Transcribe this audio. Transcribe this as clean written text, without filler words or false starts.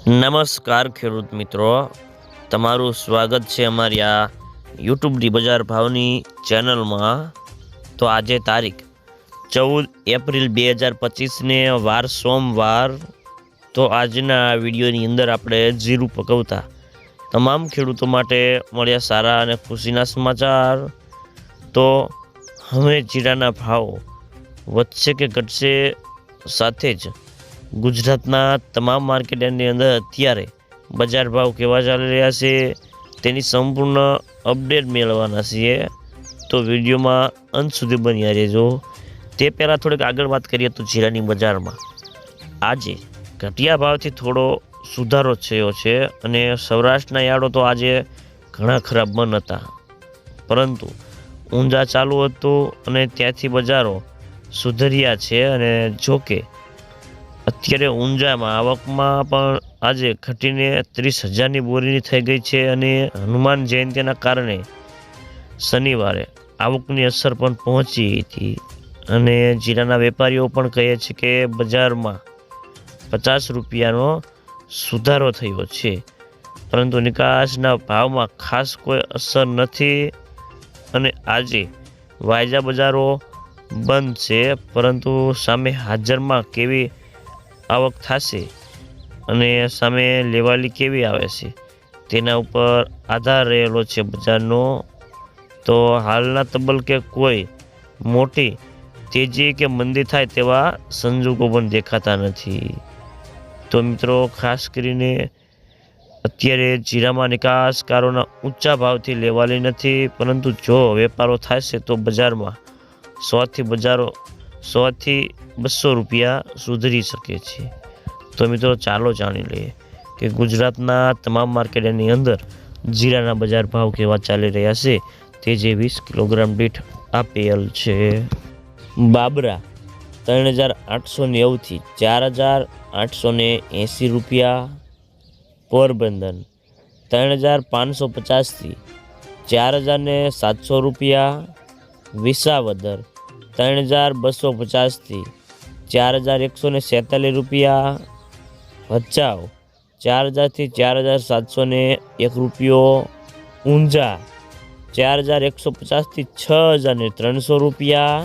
નમસ્કાર ખેડૂત મિત્રો, તમારું સ્વાગત છે અમારી આ યુટ્યુબની બજાર ભાવની ચેનલમાં। તો આજે તારીખ 14 એપ્રિલ 2025ને વાર સોમવાર। તો આજના વિડીયોની અંદર આપણે જીરું પકવતા તમામ ખેડૂતો માટે મળ્યા સારા અને ખુશીના સમાચાર। તો હવે જીરાના ભાવ વધશે કે ઘટશે, સાથે જ ગુજરાતના તમામ માર્કેટની અંદર અત્યારે બજાર ભાવ કેવા ચાલી રહ્યા છે તેની સંપૂર્ણ અપડેટ મેળવવાના છીએ। તો વિડીયોમાં અંત સુધી બન્યા રહેજો। તે પહેલાં થોડીક આગળ વાત કરીએ તો જીરાની બજારમાં આજે ઘટિયા ભાવથી થોડો સુધારો થયો છે અને સૌરાષ્ટ્રના યાર્ડો તો આજે ઘણા ખરાબ બંધ હતા, પરંતુ ઊંઝા ચાલુ હતું અને ત્યાંથી બજારો સુધર્યા છે। અને જોકે અત્યારે ઊંઝામાં આવકમાં પણ આજે ઘટીને 30,000ની બોરીની થઈ ગઈ છે અને હનુમાન જયંતિના કારણે શનિવારે આવકની અસર પણ પહોંચી હતી। અને જીરાના વેપારીઓ પણ કહે છે કે બજારમાં 50 રૂપિયાનો સુધારો થયો છે, પરંતુ નિકાસના ભાવમાં ખાસ કોઈ અસર નથી। અને આજે વાયજા બજારો બંધ છે, પરંતુ સામે હાજરમાં કેવી આવક થશે અને સામે લેવાલી કેવી આવે છે તેના ઉપર આધાર રહેલો છે બજારનો। તો હાલના તબક્કે કોઈ મોટી તેજી કે મંદી થાય તેવા સંજોગો પણ દેખાતા નથી। તો મિત્રો, ખાસ કરીને અત્યારે જીરામાં નિકાસકારોના ઊંચા ભાવથી લેવાલી નથી, પરંતુ જો વેપારો થશે તો બજારમાં 100 થી 200 રૂપિયા સુધરી શકે છે। તો મિત્રો, ચાલો જાણી લઈએ કે ગુજરાતના તમામ માર્કેટની અંદર જીરાના બજાર ભાવ કેવા ચાલી રહ્યા છે, તે જે 20 કિલોગ્રામ દીઠ આપેલ છે। બાબરા 3,890 થી 4,880 રૂપિયા, પોરબંદર 3,550 થી 4,700 રૂપિયા, વિસાવદર 3,250 થી 4,146 રૂપિયા, ભચાઉ 4,000 થી 4,701 રૂપિયો, ઊંઝા 4,150 થી 6,300 રૂપિયા,